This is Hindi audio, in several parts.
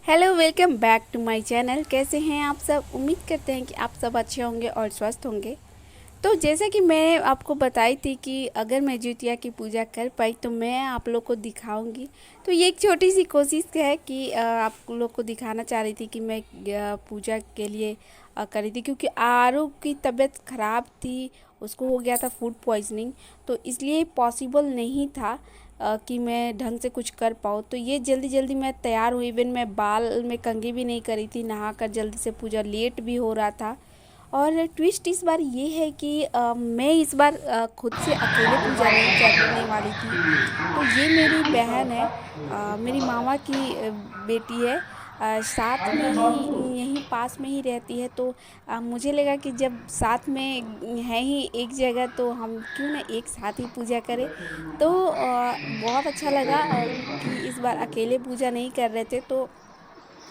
Hello, welcome back to my channel. कैसे हैं आप सब? उम्मीद करते हैं कि आप सब अच्छे होंगे और स्वस्थ होंगे। तो जैसा कि मैं आपको बताई थी कि अगर मैं जितिया की पूजा कर पाई तो मैं आप लोग को दिखाऊंगी। तो ये एक छोटी सी कोशिश है कि आप लोग को दिखाना चाह रही थी कि मैं पूजा के लिए करी थी, क्योंकि आरू की तबीयत ख़राब थी। उसको हो गया था फूड पॉइजनिंग, तो इसलिए पॉसिबल नहीं था कि मैं ढंग से कुछ कर पाऊँ। तो ये जल्दी जल्दी मैं तैयार हुई। इवन मैं बाल में कंघी भी नहीं करी थी, नहा कर जल्दी से पूजा, लेट भी हो रहा था। और ट्विस्ट इस बार ये है कि मैं इस बार खुद से अकेले पूजा नहीं करने वाली थी। तो ये मेरी बहन है, मेरी मामा की बेटी है। साथ में ही यहीं पास में ही रहती है। तो मुझे लगा कि जब साथ में है ही एक जगह, तो हम क्यों ना एक साथ ही पूजा करें। तो बहुत अच्छा लगा कि इस बार अकेले पूजा नहीं कर रहे थे। तो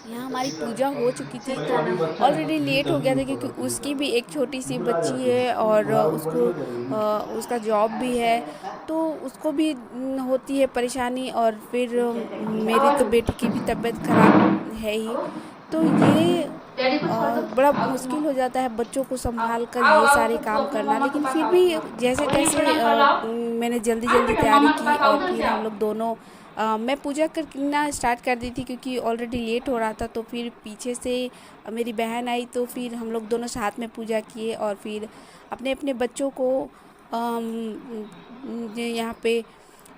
यहाँ हमारी पूजा हो चुकी थी, तो ऑलरेडी लेट हो गया था, क्योंकि उसकी भी एक छोटी सी बच्ची है और उसको उसका जॉब भी है। तो उसको भी होती है परेशानी, और फिर मेरी तो बेटी की भी तबीयत ख़राब है ही। तो ये बड़ा मुश्किल हो जाता है बच्चों को संभाल कर ये सारे काम करना। लेकिन फिर भी जैसे तैसे मैंने जल्दी जल्दी तैयारी की, और फिर हम लोग दोनों मैं पूजा करना स्टार्ट कर दी थी, क्योंकि ऑलरेडी लेट हो रहा था। तो फिर पीछे से मेरी बहन आई, तो फिर हम लोग दोनों साथ में पूजा किए, और फिर अपने अपने बच्चों को यहाँ पे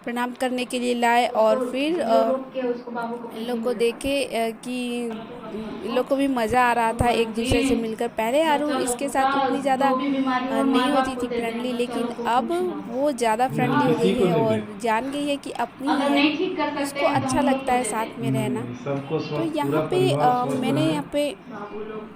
प्रणाम करने के लिए लाए। और फिर इन लोग को देखे कि इन लोग को भी मज़ा आ रहा था एक दूसरे से मिलकर। पहले आरू इसके साथ उतनी ज़्यादा नहीं होती थी फ्रेंडली, लेकिन अब वो ज़्यादा फ्रेंडली हो गई ठीक हो है जाएगी। और जान गई है कि अपनी ही अगर है, नहीं ठीक कर तो सकते उसको हैं अच्छा हम लोग लगता है खुद दे साथ में रहना। देंगे। सबको तो स्वस्थ, पूरा यहाँ पे परिवार स्वस्थ मैंने रहे। यहाँ पे बाबू लोग।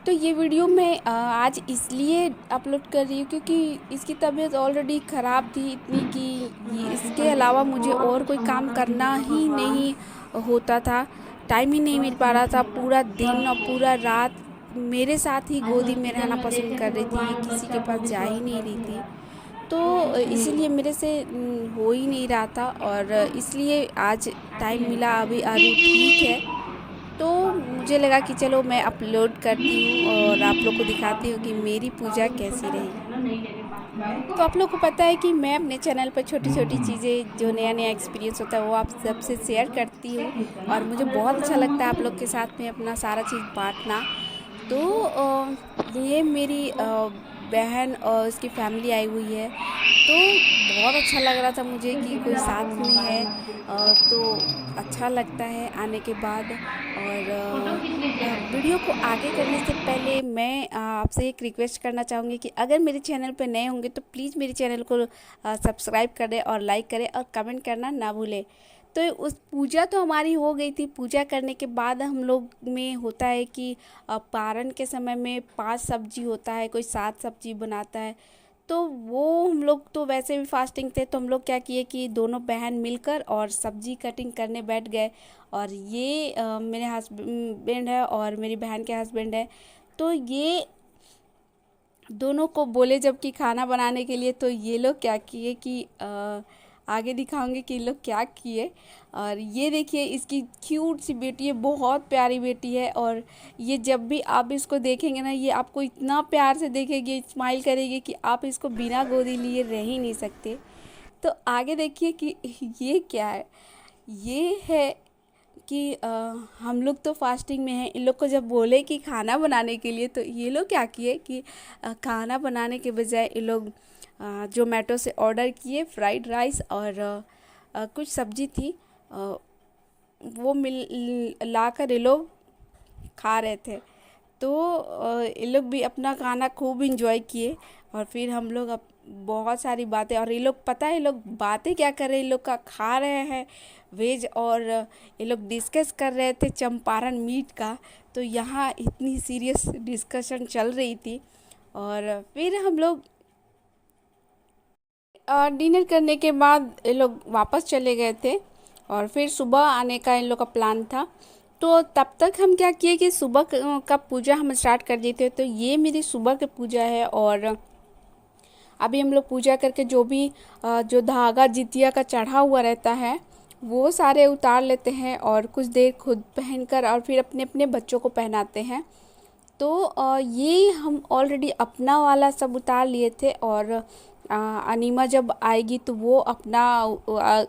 तो ये वीडियो मैं आज इसलिए अपलोड कर रही हूँ, क्योंकि इसकी तबीयत ऑलरेडी ख़राब थी इतनी कि इसके अलावा मुझे और कोई काम करना ही नहीं होता था। टाइम ही नहीं मिल पा रहा था। पूरा दिन और पूरा रात मेरे साथ ही आज गोदी में हॉस्पिटल रहना में पसंद देखे कर थे रही थी। ये भगवान किसी के बच्चा को पास भी जा ही स्वस्थ नहीं रही रखे। थी। तो तो इसलिए इसीलिए मेरे से हो ही नहीं रहा था, और इसलिए आज टाइम मिला। अभी आरू ठीक है, तो मुझे लगा कि चलो मैं अपलोड करती हूँ और आप लोग को दिखाती हूँ कि मेरी पूजा बाबू कैसी छोटा रही। बच्चा है ना, नहीं लेने पाते बाबू तो को। आप लोग को पता है कि मैं अपने चैनल पर छोटी छोटी चीज़ें, जो नया नया एक्सपीरियंस होता है, वो आप सबसे शेयर करती हूँ। और मुझे बहुत अच्छा लगता है आप लोग के साथ में अपना सारा चीज़ बांटना। तो ये मेरी बहन और उसकी फैमिली आई हुई है। तो बहुत अच्छा लग रहा था मुझे कि कोई साथ में है। तो अच्छा लगता है आने के बाद। और फोटो खींच लीजिए ना। वीडियो को आगे करने से पहले मैं आपसे एक रिक्वेस्ट करना चाहूँगी कि अगर मेरे चैनल पर नए होंगे तो प्लीज़ मेरे चैनल को सब्सक्राइब करें और लाइक करें और कमेंट करना ना भूलें। तो उस पूजा तो हमारी हो गई थी। पूजा करने के बाद हम लोग में होता है कि पारण के समय में 5 सब्जी होता है, कोई 7 सब्जी बनाता है। तो वो हम लोग तो वैसे भी फास्टिंग थे, तो हम लोग क्या किए कि दोनों बहन मिलकर और सब्जी कटिंग करने बैठ गए। और ये मेरे हस्बैंड है और मेरी बहन के हस्बैंड है। तो ये दोनों को बोले जबकि खाना बनाने के लिए, तो ये लोग क्या किए कि आगे दिखाऊंगे कि ये लोग क्या किए। और ये देखिए, इसकी क्यूट सी बेटी है, बहुत प्यारी बेटी है। और ये जब भी आप इसको देखेंगे ना, ये आपको इतना प्यार से देखेगी, स्माइल करेगी कि आप इसको बिना गोदी लिए रह ही नहीं सकते। तो आगे देखिए कि ये क्या है। ये है कि हम लोग तो फास्टिंग में हैं। इन लोग को जब बोले कि खाना बनाने के लिए, तो ये लोग क्या किए कि खाना बनाने के बजाय ये लोग जोमेटो से ऑर्डर किए फ्राइड राइस और कुछ सब्जी थी, अ, वो मिल ला कर ये लोग खा रहे थे। तो ये लोग भी अपना खाना खूब इंजॉय किए। और फिर हम लोग अब बहुत सारी बातें, और ये लोग पता है ये लोग बातें क्या कर रहे हैं, ये लोग का खा रहे हैं वेज, और ये लोग डिस्कस कर रहे थे चंपारण मीट का। तो यहाँ इतनी सीरियस डिस्कशन चल रही थी। और फिर हम लोग डिनर करने के बाद ये लोग वापस चले गए थे, और फिर सुबह आने का इन लोग का प्लान था। तो तब तक हम क्या किए कि सुबह का पूजा हम स्टार्ट कर दिए थे। तो ये मेरी सुबह की पूजा है। और अभी हम लोग पूजा करके जो भी जो धागा जितिया का चढ़ा हुआ रहता है, वो सारे उतार लेते हैं और कुछ देर खुद पहनकर और फिर अपने अपने बच्चों को पहनाते हैं। तो ये हम ऑलरेडी अपना वाला सब उतार लिए थे और अनीमा जब आएगी तो वो अपना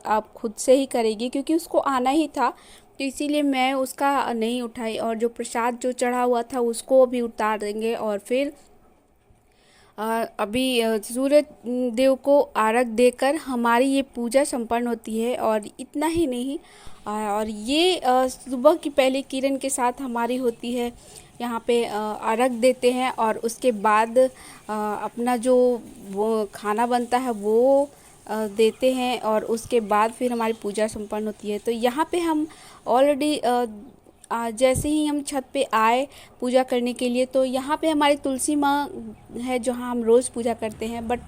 आप खुद से ही करेगी क्योंकि उसको आना ही था, तो इसीलिए मैं उसका नहीं उठाई। और जो प्रसाद जो चढ़ा हुआ था उसको भी उतार देंगे और फिर अभी सूर्य देव को अर्घ देकर हमारी ये पूजा संपन्न होती है। और इतना ही नहीं, और ये सुबह की पहली किरण के साथ हमारी होती है। यहाँ पे अर्घ देते हैं और उसके बाद अपना जो वो खाना बनता है वो देते हैं और उसके बाद फिर हमारी पूजा संपन्न होती है। तो यहाँ पे हम ऑलरेडी जैसे ही हम छत पे आए पूजा करने के लिए, तो यहाँ पे हमारी तुलसी माँ है जहाँ हम रोज़ पूजा करते हैं। बट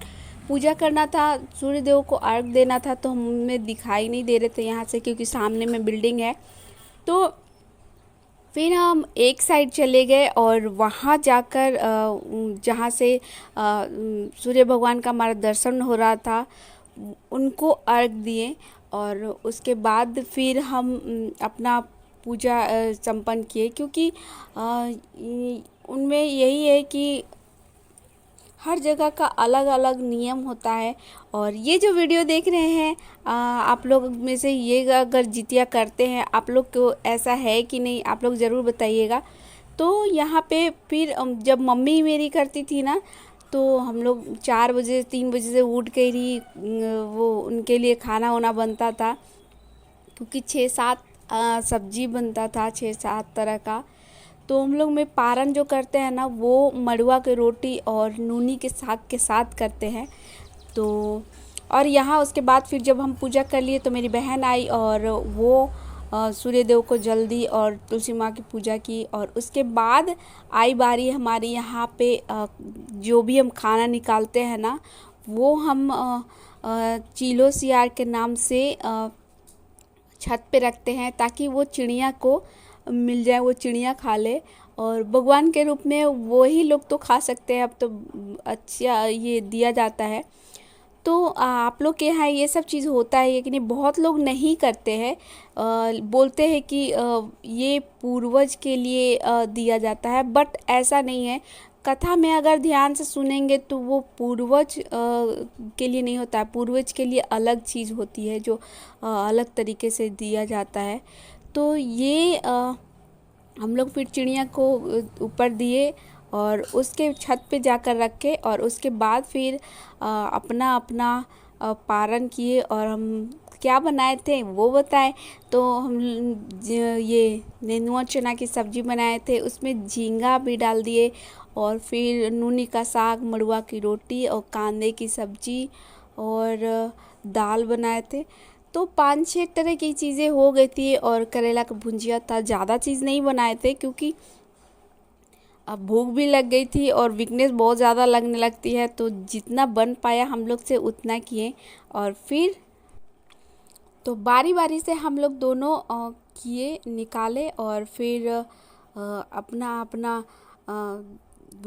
पूजा करना था, सूर्य देव को अर्घ देना था, तो हमें दिखाई नहीं दे रहे थे यहाँ से क्योंकि सामने में बिल्डिंग है। तो फिर हम एक साइड चले गए और वहाँ जाकर जहाँ से सूर्य भगवान का हमारा दर्शन हो रहा था उनको अर्घ दिए। और उसके बाद फिर हम अपना पूजा संपन्न किए, क्योंकि उनमें यही है कि हर जगह का अलग अलग नियम होता है। और ये जो वीडियो देख रहे हैं आप लोग में से ये अगर जितिया करते हैं, आप लोग को ऐसा है कि नहीं, आप लोग ज़रूर बताइएगा। तो यहाँ पे फिर जब मम्मी मेरी करती थी ना, तो हम लोग 4 बजे 3 बजे से उठ कर ही वो उनके लिए खाना वाना बनता था, क्योंकि 6-7 सब्जी बनता था, 6-7 तरह का। तो हम लोग में पारण जो करते हैं ना, वो मड़ुआ की रोटी और नूनी के साग के साथ करते हैं। तो और यहाँ उसके बाद फिर जब हम पूजा कर लिए तो मेरी बहन आई और वो सूर्य देव को जल दी और तुलसी माँ की पूजा की। और उसके बाद आई बारी हमारी यहाँ पे जो भी हम खाना निकालते हैं ना, वो हम चीलो सियार के नाम से छत पे रखते हैं ताकि वो चिड़िया को मिल जाए, वो चिड़िया खा ले। और भगवान के रूप में वो ही लोग तो खा सकते हैं, अब तो अच्छा ये दिया जाता है। तो आप लोग के यहाँ ये सब चीज़ होता है कि नहीं? बहुत लोग नहीं करते हैं, बोलते हैं कि ये पूर्वज के लिए दिया जाता है, बट ऐसा नहीं है। कथा में अगर ध्यान से सुनेंगे तो वो पूर्वज के लिए नहीं होता है, पूर्वज के लिए अलग चीज़ होती है जो अलग तरीके से दिया जाता है। तो ये हम लोग फिर चिड़िया को ऊपर दिए और उसके छत पे जाकर रखे और उसके बाद फिर अपना अपना पारण किए। और हम क्या बनाए थे वो बताएं, तो हम ये नेनुआ चना की सब्ज़ी बनाए थे, उसमें झींगा भी डाल दिए और फिर नूनी का साग, मड़ुआ की रोटी और कांदे की सब्ज़ी और दाल बनाए थे। तो 5-6 तरह की चीज़ें हो गई थी और करेला का भुंजिया था। ज़्यादा चीज़ नहीं बनाए थे क्योंकि अब भूख भी लग गई थी और वीकनेस बहुत ज़्यादा लगने लगती है, तो जितना बन पाया हम लोग से उतना किए। और फिर तो बारी बारी से हम लोग दोनों किए, निकाले और फिर अपना अपना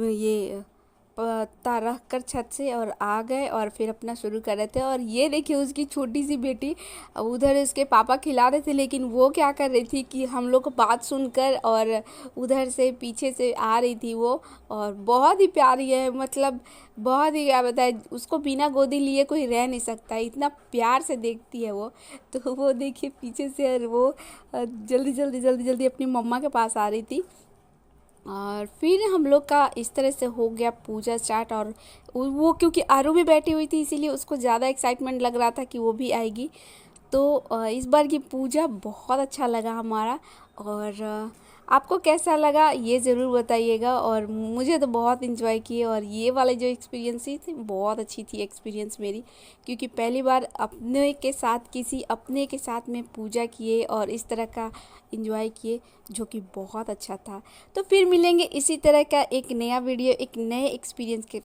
ये पत्ता रख कर छत से और आ गए और फिर अपना शुरू कर रहे थे। और ये देखिए उसकी छोटी सी बेटी उधर इसके पापा खिला रहे थे, लेकिन वो क्या कर रही थी कि हम लोग को बात सुनकर और उधर से पीछे से आ रही थी वो। और बहुत ही प्यारी है, मतलब बहुत ही, क्या बताए, उसको बिना गोदी लिए कोई रह नहीं सकता, इतना प्यार से देखती है वो। तो वो देखिए पीछे से और वो जल्दी जल्दी जल्दी जल्दी अपनी मम्मा के पास आ रही थी। और फिर हम लोग का इस तरह से हो गया पूजा स्टार्ट। और वो क्योंकि आरू भी बैठी हुई थी इसीलिए उसको ज़्यादा एक्साइटमेंट लग रहा था कि वो भी आएगी। तो इस बार की पूजा बहुत अच्छा लगा हमारा। और आपको कैसा लगा ये ज़रूर बताइएगा। और मुझे तो बहुत इन्जॉय किए और ये वाले जो एक्सपीरियंस थी बहुत अच्छी थी एक्सपीरियंस मेरी, क्योंकि पहली बार अपने के साथ किसी अपने के साथ में पूजा किए और इस तरह का इन्जॉय किए, जो कि बहुत अच्छा था। तो फिर मिलेंगे इसी तरह का एक नया वीडियो एक नए एक्सपीरियंस के